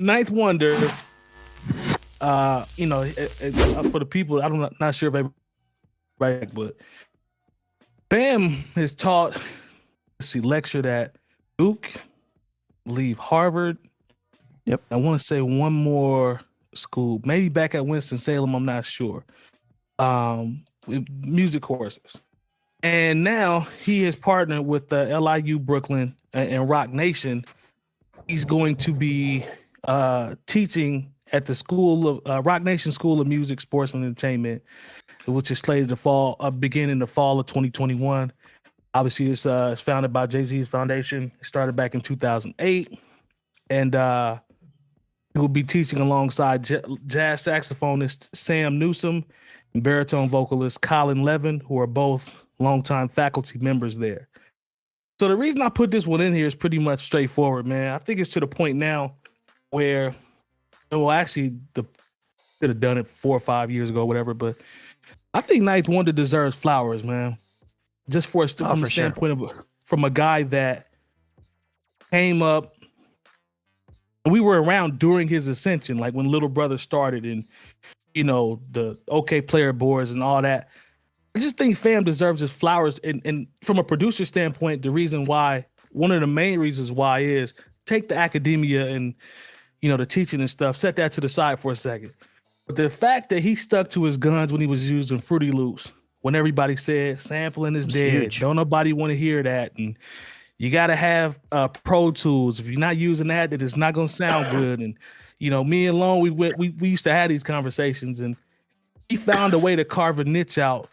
Ninth Wonder, for the people, I'm not sure if everybody, but Bam has taught, lectured at Duke, believe Harvard. Yep. I want to say one more school, maybe back at Winston-Salem, I'm not sure. With music courses. And now he has partnered with the LIU Brooklyn and Rock Nation. He's going to be teaching at the school of Rock Nation School of Music, Sports, and Entertainment, which is slated to begin in the fall of 2021. Obviously, it's founded by Jay-Z's foundation. It started back in 2008, and he will be teaching alongside jazz saxophonist Sam Newsom and baritone vocalist Colin Levin, who are both longtime faculty members there. So the reason I put this one in here is pretty much straightforward, man. I think it's to the point now where, well, actually, could have done it 4 or 5 years ago, whatever. But I think Ninth Wonder deserves flowers, man. Just from the standpoint of from a guy that came up. We were around during his ascension, like when Little Brother started, and the OK Player boards and all that. I just think Fam deserves his flowers, and from a producer standpoint, one of the main reasons why is take the academia and the teaching and stuff, set that to the side for a second. But the fact that he stuck to his guns when he was using Fruity Loops, when everybody said sampling is dead, huge. Don't nobody want to hear that, and you got to have Pro Tools. If you're not using that, then it's not gonna sound good. And me and Lone, we used to have these conversations, and he found a way to carve a niche out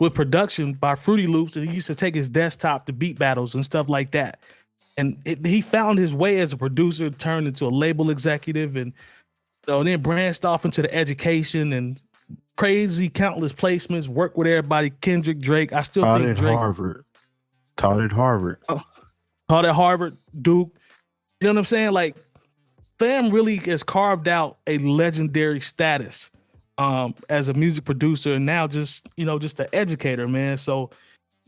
with production by Fruity Loops, and he used to take his desktop to beat battles and stuff like that. And he found his way as a producer, turned into a label executive, and then branched off into the education and crazy countless placements. Worked with everybody, Kendrick, Drake. I still think Drake. Taught at Harvard. Taught at Harvard, Duke. You know what I'm saying? Like, Fam really has carved out a legendary status as a music producer, and now just an educator, man. So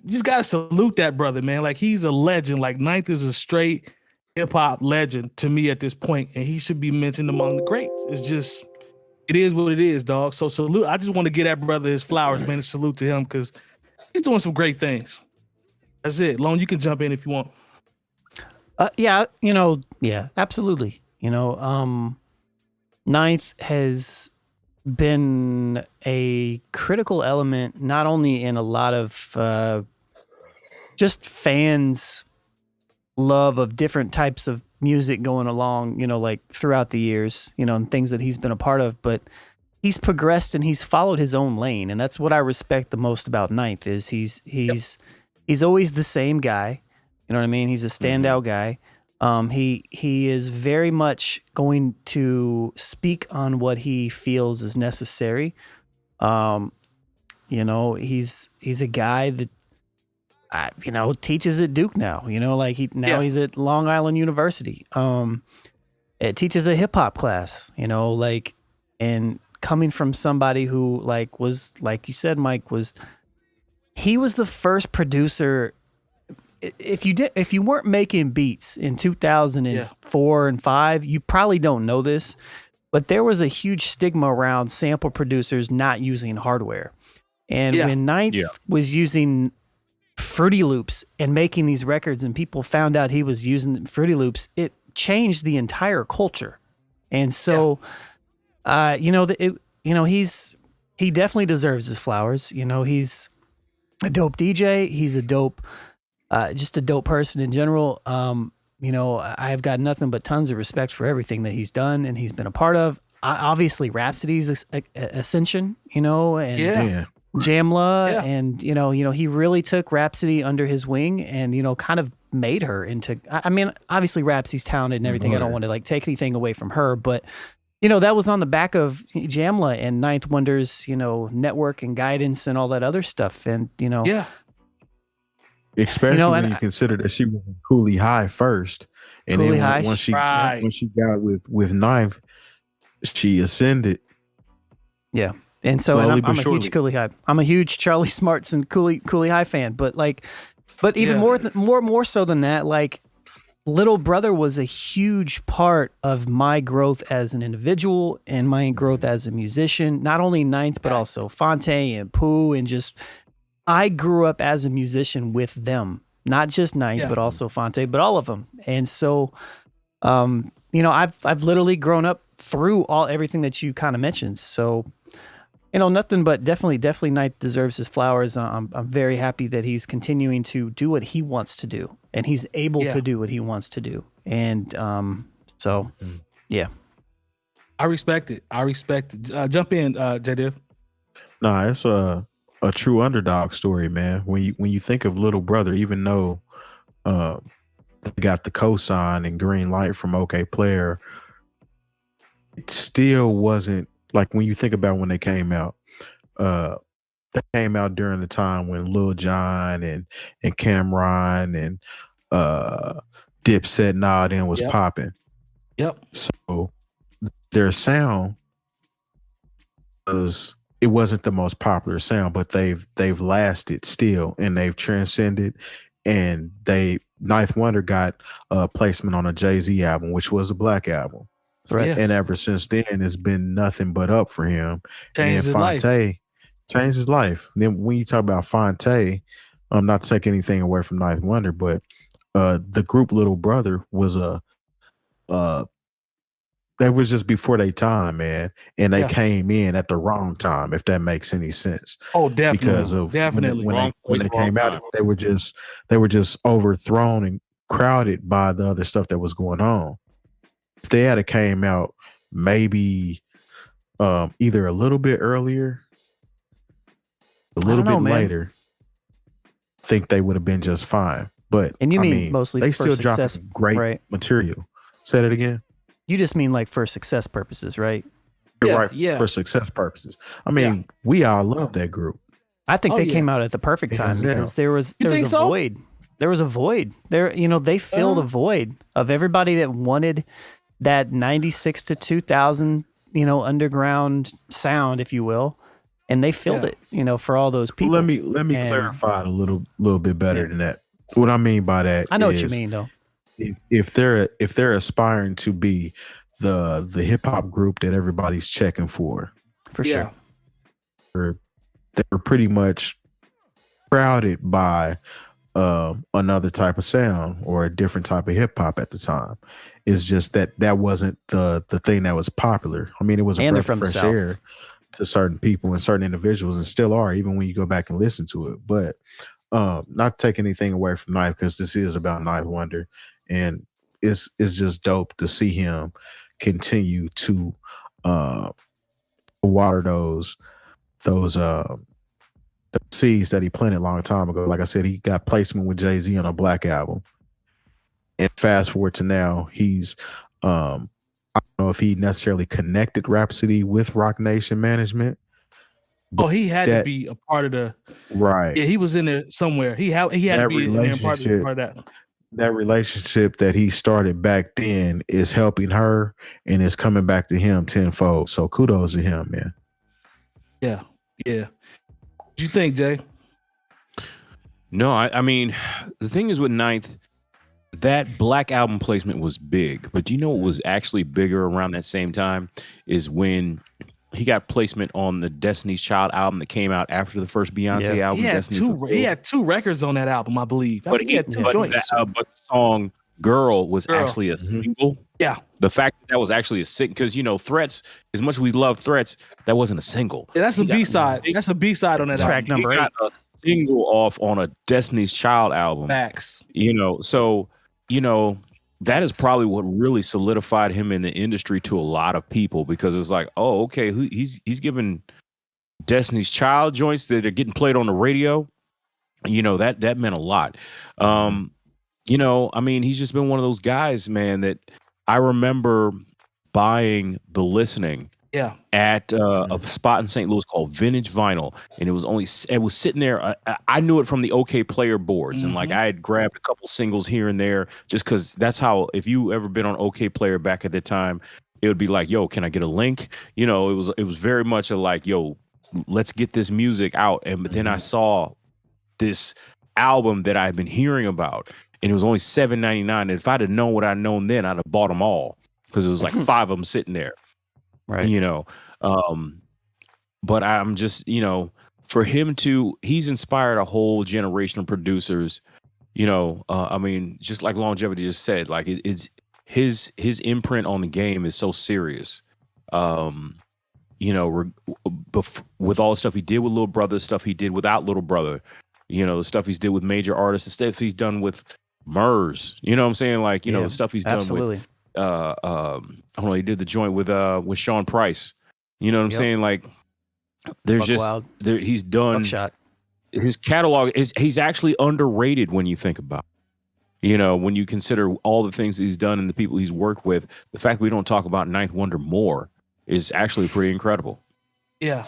you just gotta salute that brother, man. Like, he's a legend. Like, Ninth is a straight hip-hop legend to me at this point, and he should be mentioned among the greats. It is what it is, dog. So salute. I just want to give that brother his flowers, man, and salute to him, because he's doing some great things. That's it. Lone, you can jump in if you want. Yeah, absolutely. Ninth has been a critical element, not only in a lot of just fans' love of different types of music going along, like throughout the years, and things that he's been a part of, but he's progressed and he's followed his own lane. And that's what I respect the most about Ninth is he's always the same guy. You know what I mean? He's a standout guy. He is very much going to speak on what he feels is necessary. He's a guy that teaches at Duke now. He's at Long Island University. It teaches a hip hop class. And coming from somebody who was, like you said, Mike, he was the first producer. If you weren't making beats in 2004 and 5, you probably don't know this, but there was a huge stigma around sample producers not using hardware. And when Ninth was using Fruity Loops and making these records, and people found out he was using Fruity Loops, it changed the entire culture. And so, he definitely deserves his flowers. He's a dope DJ. He's a dope. Just a dope person in general. I've got nothing but tons of respect for everything that he's done and he's been a part of. Obviously, Rhapsody's ascension, and Jamla, and he really took Rhapsody under his wing and kind of made her into. I mean, obviously, Rhapsody's talented and everything. I don't want to take anything away from her, but that was on the back of Jamla and Ninth Wonder's network and guidance and all that other stuff, and Especially when you consider that she was Cooley High first, and Cooley then once she got with Ninth, she ascended. Yeah, and so I'm a huge Cooley High. I'm a huge Charlie Smarts and Cooley High fan, but even more so than that, Little Brother was a huge part of my growth as an individual and my growth as a musician. Not only Ninth, but also Phonte and Pooh, and just I grew up as a musician with them. Not just Ninth, but also Phonte, but all of them. And so, I've literally grown up through everything that you kind of mentioned. So, nothing but definitely Ninth deserves his flowers. I'm very happy that he's continuing to do what he wants to do, and he's able to do what he wants to do. And yeah. I respect it. Jump in, JD. Nah, it's a true underdog story, man. When you think of Little Brother, even though they got the cosign and green light from OK Player, it still wasn't like when you think about when they came out. They came out during the time when Lil Jon and Cameron and Dipset and all them was popping. Yep. So their sound it wasn't the most popular sound, but they've lasted still, and they've transcended. And Ninth Wonder got a placement on a Jay-Z album, which was a Black album. Right. And ever since then, it's been nothing but up for him. Changed his life. Changed his life. Then when you talk about Phonte, not to take anything away from Ninth Wonder, but the group Little Brother was that was just before their time, man. And they came in at the wrong time, if that makes any sense. Oh, definitely. Because of when they came out, they were just overthrown and crowded by the other stuff that was going on. If they had came out maybe either a little bit earlier, a little bit later, I think they would have been just fine. But and you mean mostly they still dropping great material. Say that again. You just mean like for success purposes, right? Yeah. For success purposes. I mean, we all love that group. I think they came out at the perfect time because there was a void. There was a void. They filled a void of everybody that wanted that 96 to 2000, underground sound, if you will. And they filled it, for all those people. Let me clarify it a little bit better than that. What I mean by that, I know what you mean, though. If they're aspiring to be the hip hop group that everybody's checking for sure, they're pretty much crowded by another type of sound or a different type of hip hop at the time. It's just that wasn't the thing that was popular. I mean, it was a breath of fresh air to certain people and certain individuals, and still are, even when you go back and listen to it. But not take anything away from Ninth, because this is about Ninth Wonder, and it's just dope to see him continue to water those seeds that he planted a long time ago. Like I said, he got placement with Jay-Z on a Black album, and fast forward to now, he's I don't know if he necessarily connected Rhapsody with Roc Nation management. Oh, he had to be a part of the right. Yeah, he was in there somewhere. He had to be in there part of that. That relationship that he started back then is helping her and is coming back to him tenfold. So kudos to him, man. Yeah. What do you think, Jay? No, I mean, the thing is with Ninth, that Black album placement was big, but do you know what was actually bigger around that same time is when he got placement on the Destiny's Child album that came out after the first Beyonce album. He had two records on that album, I believe. But he had two joints. But the song "Girl" was actually a single. Yeah, the fact that was actually a single, because Threats, as much as we love Threats, that wasn't a single. Yeah, that's a B-side. That's a B-side on that track album. Number 8. Got a single off on a Destiny's Child album. Facts. So that is probably what really solidified him in the industry to a lot of people, because it's like, oh, okay, he's giving Destiny's Child joints that are getting played on the radio. That meant a lot. I mean, he's just been one of those guys, man, that I remember buying The Listening at a spot in St. Louis called Vintage Vinyl, and it was sitting there. I knew it from the OK Player boards, and like I had grabbed a couple singles here and there, just because that's how. If you ever been on OK Player back at the time, it would be like, yo, can I get a link? It was very much a like, yo, let's get this music out. But then I saw this album that I've been hearing about, and it was only $7.99. And if I'd have known what I'd known then, I'd have bought them all because it was like 5 of them sitting there. Right. You know, but I'm just, you know, for him he's inspired a whole generation of producers. You know, I mean, just like Longevity just said, like it's his imprint on the game is so serious. You know, with all the stuff he did with Little Brother, stuff he did without Little Brother, you know, the stuff he's did with major artists, the stuff he's done with Murs, you know what I'm saying? Like, you know, the stuff he's done with, I don't know, he did the joint with Sean Price, you know what I'm saying? Like, there's he's done, Buckshot. His catalog he's actually underrated when you think about it. You know, when you consider all the things he's done and the people he's worked with, the fact we don't talk about Ninth Wonder more is actually pretty incredible. Yeah.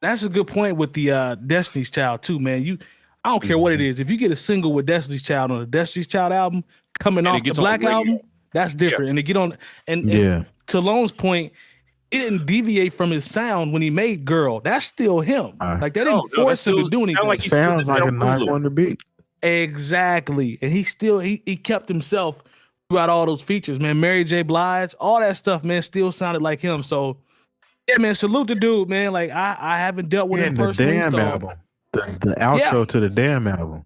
That's a good point with the Destiny's Child too, man. I don't care what it is. If you get a single with Destiny's Child on the Destiny's Child album coming off the Black album, that's different. And to get on and to Lone's point, it didn't deviate from his sound when he made Girl. That's still him. Like that didn't force him to do anything. Like sounds like a Ninth Wonder beat. Exactly. And he still he kept himself throughout all those features, man. Mary J. Blige, all that stuff, man, still sounded like him. So yeah, man, salute the dude, man. Like I haven't dealt with him personally. The Damn album. The outro to the Damn album.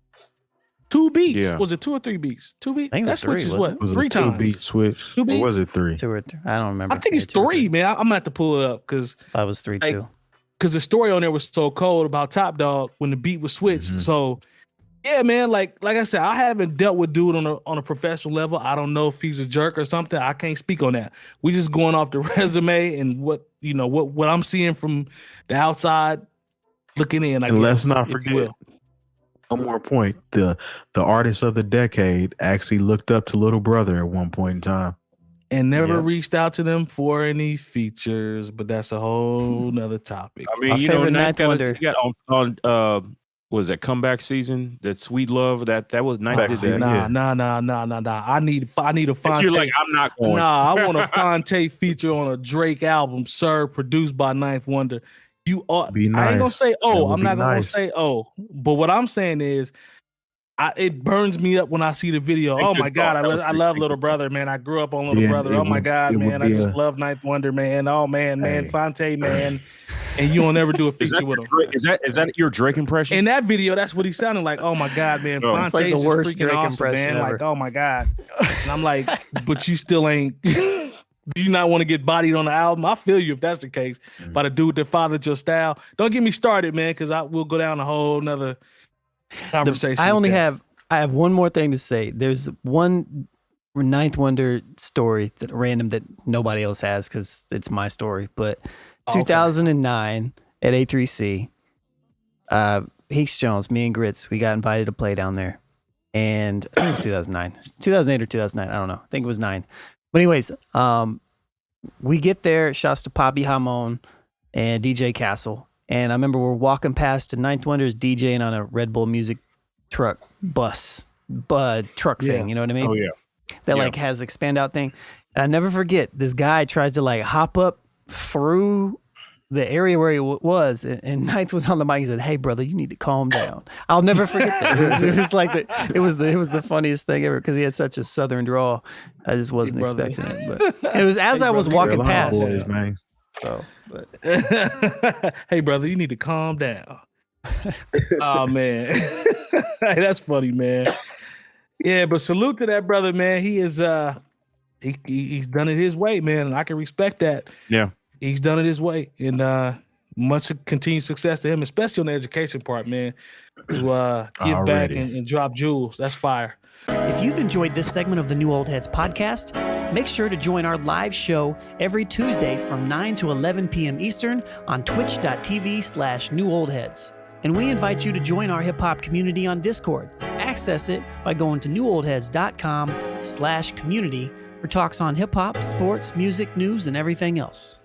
2 beats. Yeah. Was it 2 or 3 beats? 2 beats? I think that's 3. Switch is what? Was 3 it times. 2 beat switch. 2 beats? Or was it 3? 2 or 3. I don't remember. I think it's 3, man. I'm gonna have to pull it up because I was 3 too. Because the story on there was so cold about Top Dog when the beat was switched. Mm-hmm. So yeah, man. Like I said, I haven't dealt with dude on a professional level. I don't know if he's a jerk or something. I can't speak on that. We just going off the resume and what I'm seeing from the outside looking in. And let's not forget. One more point. The artist of the decade actually looked up to Little Brother at one point in time. And never reached out to them for any features, but that's a whole nother topic. I mean, my favorite Ninth Wonder. You got on was that Comeback Season? That Sweet Love? That was Ninth. Nah. I need a Fonte. You're like, I'm not going. Nah, I want a Fonte feature on a Drake album, sir, produced by Ninth Wonder. You ought. Be nice. I ain't gonna say I'm not gonna nice. say but what I'm saying is, it burns me up when I see the video. Oh my God, I love Little Brother, man. I grew up on Little Brother. Oh my God, man, I just love Ninth Wonder, man. Oh man, Fonte, man. And you don't ever do a feature with him. Is that your Drake impression? In that video, that's what he sounded like. Oh my God, man. Fonte like the worst Drake awesome, impression man. ever. Like, oh my God. And I'm like, but you still ain't. Do you not want to get bodied on the album? I feel you if that's the case. By the dude that fathered your style. Don't get me started, man, because we'll go down a whole nother conversation. I have one more thing to say. There's one Ninth Wonder story random that nobody else has because it's my story. But 2009 at A3C, Heeks Jones, me and Grits, we got invited to play down there. And I think it was 2009. 2008 or 2009. I don't know. I think it was 9. But anyways, we get there. Shouts to Poppy Hamon and DJ Castle. And I remember we're walking past the Ninth Wonder's DJing on a Red Bull music truck thing. You know what I mean? Oh yeah. That like has expand out thing. And I never forget, this guy tries to like hop up through the area where he was, and Ninth was on the mic. He said, "Hey, brother, you need to calm down." I'll never forget that. It was the funniest thing ever because he had such a southern drawl. I just wasn't expecting it, but it was as I was walking past. Boys, man. So, but hey, brother, you need to calm down. Oh man, hey, that's funny, man. Yeah, but salute to that brother, man. He is he's done it his way, man, and I can respect that. Yeah. He's done it his way, and much continued success to him, especially on the education part, man. To give back and drop jewels. That's fire. If you've enjoyed this segment of the New Old Heads podcast, make sure to join our live show every Tuesday from 9 to 11 p.m. Eastern on twitch.tv/newoldheads. And we invite you to join our hip hop community on Discord. Access it by going to newoldheads.com/community for talks on hip hop, sports, music, news, and everything else.